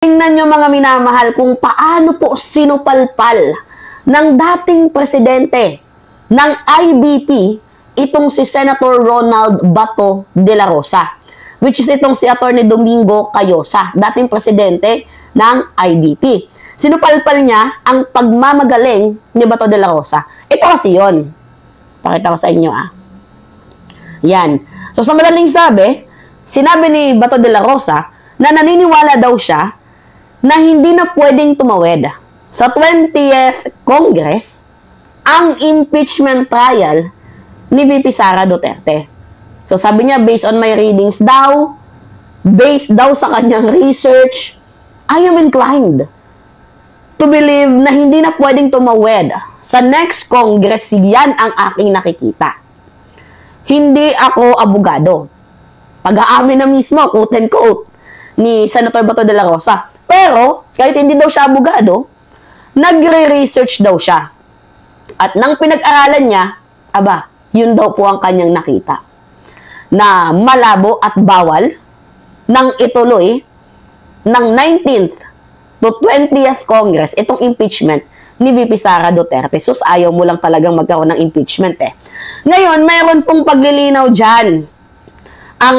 Tingnan nyo mga minamahal kung paano po sinupalpal ng dating presidente ng IBP itong si Senator Ronald Bato de la Rosa, which is itong si Atty. Domingo Cayosa, dating presidente ng IBP. Sinupalpal niya ang pagmamagaling ni Bato de la Rosa. Ito kasi yun. Pakita ko sa inyo Yan. So sa madaling sinabi ni Bato de la Rosa na naniniwala daw siya na hindi na pwedeng tumawid sa 20th Congress ang impeachment trial ni VP Sara Duterte. So sabi niya, based on my readings daw, based daw sa kanyang research, I am inclined to believe na hindi na pwedeng tumawid sa next Congress. Yan ang aking nakikita. Hindi ako abogado. Pag-aamin na mismo, quote and quote, ni Senator Bato de la Rosa. Pero, kahit hindi daw siya abogado, nagre-research daw siya. At nang pinag-aralan niya, yun daw po ang kanyang nakita. Na malabo at bawal nang ituloy ng 19th to 20th Congress itong impeachment ni VP Sara Duterte. Sus, ayaw mo lang talagang magkaroon ng impeachment Ngayon, mayroon pong paglilinaw dyan ang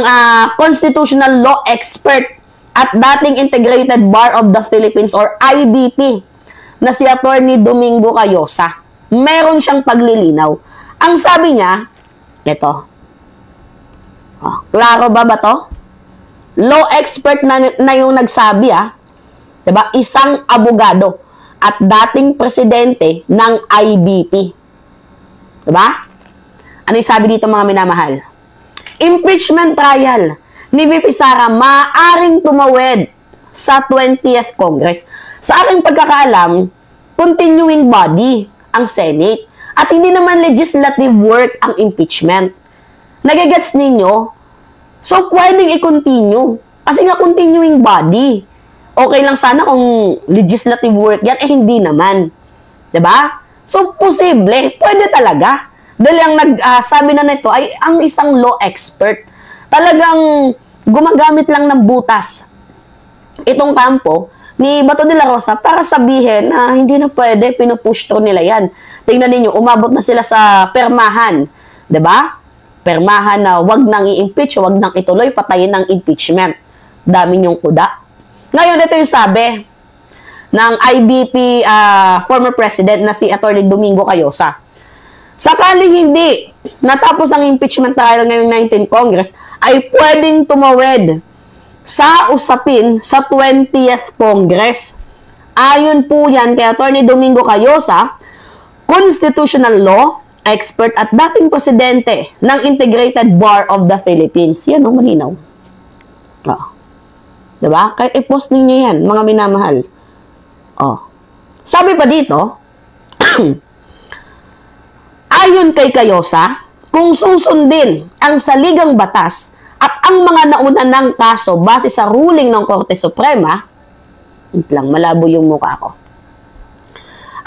constitutional law expert at dating Integrated Bar of the Philippines or IBP na si Atty. Domingo Cayosa. Meron siyang paglilinaw. Ang sabi niya, ito. Klaro ba to? Law expert na yung nagsabi, diba? Isang abogado at dating presidente ng IBP. Diba? Ano yung sabi dito mga minamahal? Impeachment trial ni VP Sara maaring tumawid sa 20th Congress. Sa aking pagkakaalam, continuing body ang Senate at hindi naman legislative work ang impeachment. Nagigets ninyo? So, pwedeng i-continue. Kasi nga continuing body. Okay lang sana kung legislative work yan, hindi naman. Diba? So, posible. Pwede talaga. Dahil ang nagsabi na nito ay ang isang law expert. Talagang gumagamit lang ng butas itong kampo ni Bato de la Rosa para sabihin na hindi na pwede, pinupush through nila yan. Tingnan ninyo, umabot na sila sa permahan. Diba? Permahan na wag nang i-impeach, wag nang ituloy, patayin ng impeachment. Dami niyong kuda. Ngayon, ito yung sabi ng IBP former president na si Atty. Domingo Cayosa. Sakaling hindi natapos ang impeachment trial ngayong 19th Congress, ay pwedeng tumawid sa usapin sa 20th Congress. Ayon po yan kay Atty. Domingo Cayosa, constitutional law expert at dating presidente ng Integrated Bar of the Philippines. Yan o, malinaw. Diba? Kahit i-post ninyo yan, mga minamahal. Sabi pa dito, ayon kay Cayosa, kung susundin ang saligang batas at ang mga nauna ng kaso base sa ruling ng Korte Suprema, malabo yung mukha ko.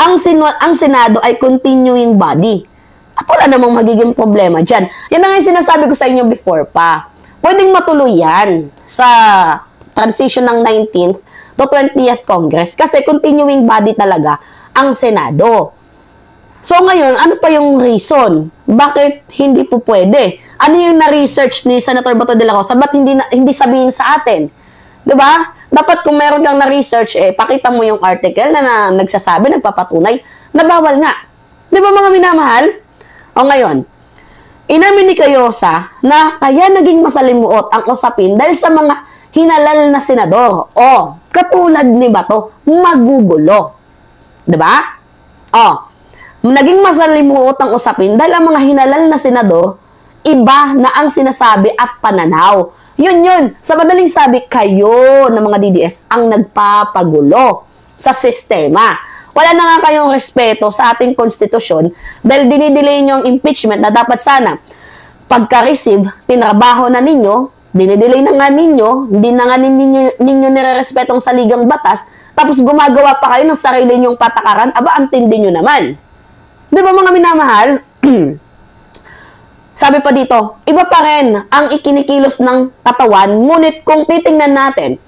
Ang Senado ay continuing body. At wala namang magiging problema dyan. Yan ang yung sinasabi ko sa inyo before pa. Pwedeng matuloy yan sa transition ng 19th to 20th Congress kasi continuing body talaga ang Senado. So ngayon, ano pa yung reason? Bakit hindi po pwede? Ano yung na-research ni Senator Bato de la Rosa? Ba't hindi sabihin sa atin? Diba? Dapat kung meron kang na-research, pakita mo yung article na nagsasabi, nagpapatunay, na bawal nga. Diba mga minamahal? O ngayon, inamin ni Cayosa na kaya naging masalimuot ang usapin dahil sa mga hinalal na senador. Katulad ni Bato, magugulo. Diba? Naging masalimuot ang usapin dahil ang mga hinalal na senador, iba na ang sinasabi at pananaw. Yun. Sa madaling sabi, kayo ng mga DDS ang nagpapagulo sa sistema. Wala na nga kayong respeto sa ating konstitusyon dahil dinidelay nyo ang impeachment na dapat sana pagka-receive, tinrabaho na ninyo, dinidelay na nga ninyo, hindi na nga ninyo nire-respeto ang saligang batas, tapos gumagawa pa kayo ng sarili nyong patakaran, ang tindi nyo naman. Di ba mga minamahal? Sabi pa dito, iba pa rin ang ikinikilos ng katawan, ngunit kung titingnan natin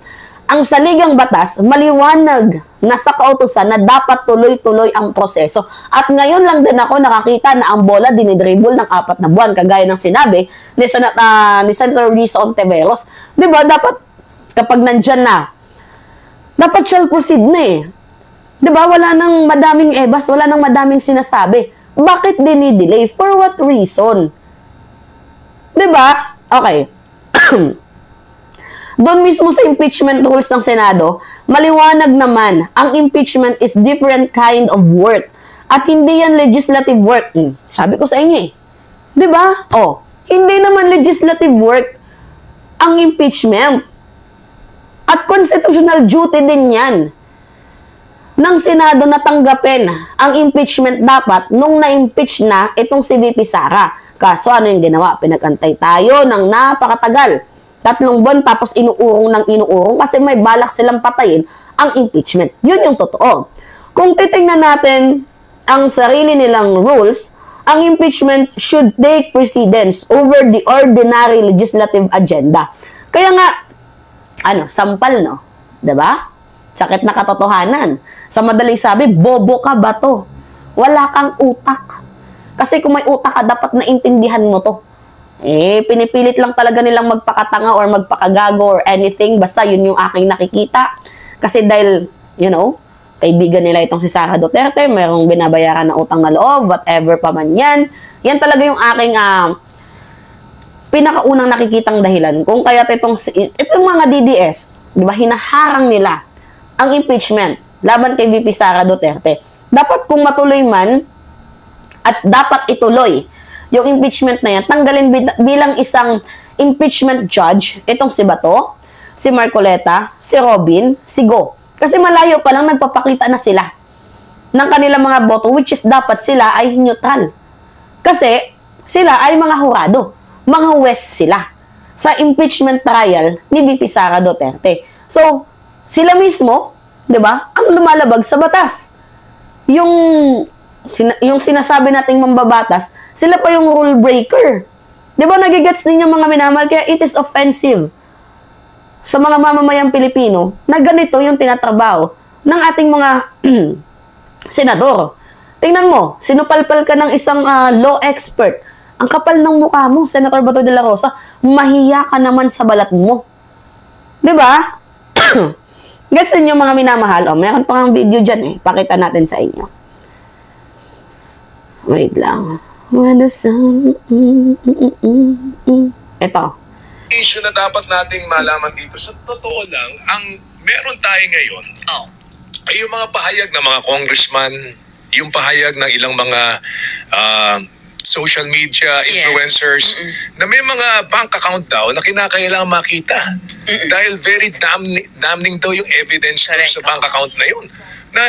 ang saligang batas, maliwanag na sa kautusan na dapat tuloy-tuloy ang proseso. At ngayon lang din ako nakakita na ang bola dinidribble ng 4 na buwan, kagaya ng sinabi ni Senator Risa Ontiveros. Di ba, dapat kapag nandyan na, dapat shall proceed na eh. Di ba, wala nang madaming ebas, wala nang madaming sinasabi. Bakit dinidelay? For what reason? Di ba? Okay. Doon mismo sa impeachment rules ng Senado, maliwanag naman, ang impeachment is different kind of work. At hindi yan legislative work. Sabi ko sa inyo eh. Di ba? Oh, hindi naman legislative work ang impeachment. At constitutional duty din yan ng Senado na tanggapin ang impeachment dapat nung na-impeach na itong si VP Sara. Kaso ano yung ginawa? Pinag-antay tayo ng napakatagal. 3 buwan tapos inuurong ng inuurong kasi may balak silang patayin ang impeachment. Yun yung totoo. Kung titingnan natin ang sarili nilang rules, ang impeachment should take precedence over the ordinary legislative agenda. Kaya nga, sampal, no? Diba? Sakit na katotohanan. Sa madaling sabi, bobo ka ba to? Wala kang utak. Kasi kung may utak ka, dapat naintindihan mo to. Pinipilit lang talaga nilang magpakatanga or magpakagago or anything. Basta yun yung aking nakikita. Kasi dahil, kaibigan nila itong si Sara Duterte, mayroong binabayaran na utang na loob, whatever pa man yan. Yan talaga yung aking pinakaunang nakikitang dahilan. Kung kaya itong mga DDS, di ba, hinaharang nila ang impeachment laban kay VP Sara Duterte. Dapat kung matuloy man, at dapat ituloy yung impeachment na yan, tanggalin bilang isang impeachment judge, itong si Bato, si Marcoleta, si Robin, si Go. Kasi malayo pa lang nagpapakita na sila ng kanilang mga boto, which is dapat sila ay neutral. Kasi sila ay mga hurado, mga huwes sila sa impeachment trial ni VP Sara Duterte. So, sila mismo, di ba, ang lumalabag sa batas. Yung sinasabi nating mambabatas, sila pa yung rule breaker. Di ba nagigets ninyo mga minamahal? Kaya it is offensive sa mga mamamayang Pilipino na ganito yung tinatrabaho ng ating mga senador. Tingnan mo, sinupalpal ka ng isang law expert. Ang kapal ng mukha mo, Senator Bato de la Rosa, mahiya ka naman sa balat mo. Di ba? Gets ninyo mga minamahal? Meron pa ng video dyan eh. Pakita natin sa inyo. Wait lang. When the sun... Ito. Issue na dapat nating malaman dito. Sa totoo lang, ang meron tayo ngayon, ay yung mga pahayag ng mga congressman, yung pahayag ng ilang mga social media influencers, na may mga bank account daw na kinakailangan makita. Dahil very damning daw yung evidence sa bank account na yun. Na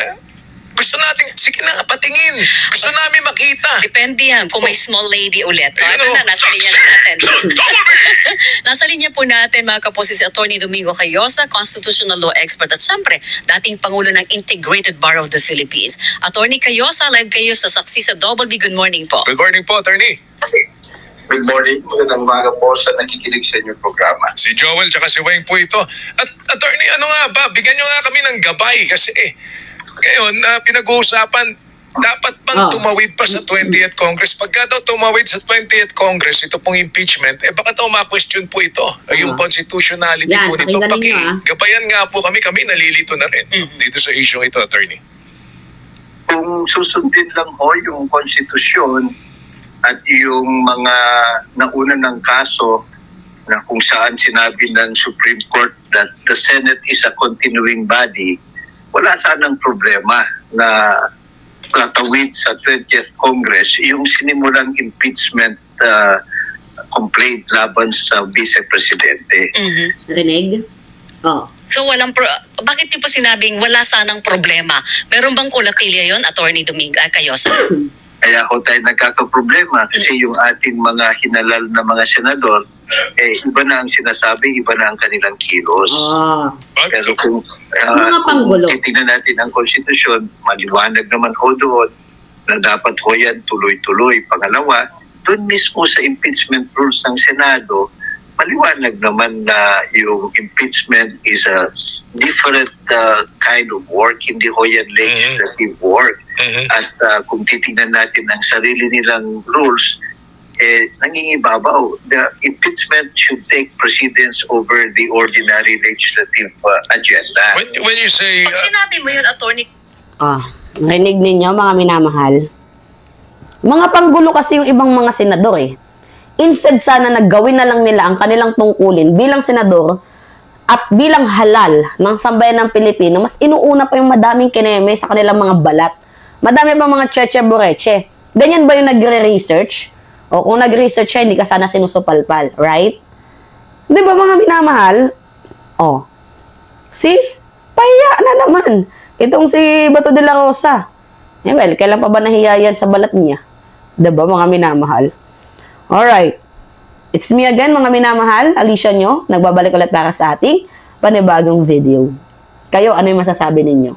gusto natin, sige na, patingin. Gusto namin makita. Depende yan. Kung may small lady ulit. Ito na, nasa linya natin. Nasa linya po natin, mga kaposi, si Atty. Domingo Cayosa, constitutional law expert at syempre, dating Pangulo ng Integrated Bar of the Philippines. Atty. Cayosa, live kayo sa Saksi sa Double B. Good morning po. Good morning po, Attorney. Good morning. Magandang umaga po sa nakikinig sa inyong programa. Si Joel tsaka si Wayne po ito. At Attorney, ano nga ba? Bigyan nyo nga kami ng gabay kasi ngayon, pinag-uusapan, dapat bang tumawid pa sa 20th Congress? Pagka daw tumawid sa 20th Congress, ito pong impeachment, baka daw ma-question po ito. Yung constitutionality po nito. Gabayan nga po kami nalilito na rin dito sa issue ito, Attorney. Kung susundin lang ho yung konstitusyon at yung mga nauna ng kaso na kung saan sinabi ng Supreme Court that the Senate is a continuing body, wala sanang problema na tatawid sa 20th Congress yung sinimulang impeachment complaint laban sa Vice Presidente. Rinig? So bakit niyo po sinabing wala sanang problema? Meron bang kulatilya yon, Atty. Domingo Cayosa? Kaya ho tayo nagkakaproblema kasi yung ating mga hinalal na mga senador, iba na ang sinasabi, iba na ang kanilang kilos. Pero kung titignan natin ang konstitusyon, maliwanag naman ho doon na dapat ho yan tuloy-tuloy. Pangalawa, doon mismo sa impeachment rules ng Senado, maliwanag naman na yung impeachment is a different kind of work, hindi ho yan legislative work. At kung titingnan natin ang sarili nilang rules, nangingibabaw. The impeachment should take precedence over the ordinary legislative agenda. When you say... Pag sinabi mo yun, Attorney... Rinig ninyo, mga minamahal. Mga panggulo kasi yung ibang mga senador eh. Instead sana naggawin na lang nila ang kanilang tungkulin bilang senador at bilang halal ng sambayan ng Pilipino, mas inuuna pa yung madaming kineme sa kanilang mga balat. Madami pa mga cheche bureche. Ganyan ba yung nagre-research? O kung nag-research siya, hindi ka sana sinusupalpal, right? Di ba mga minamahal? Pahiya na naman. Itong si Bato de la Rosa. Well, kailan pa ba nahiya yan sa balat niya? Di ba mga minamahal? Alright. It's me again, mga minamahal. Alicia nyo, nagbabalik ulit para sa ating panibagong video. Kayo, ano yung masasabi ninyo?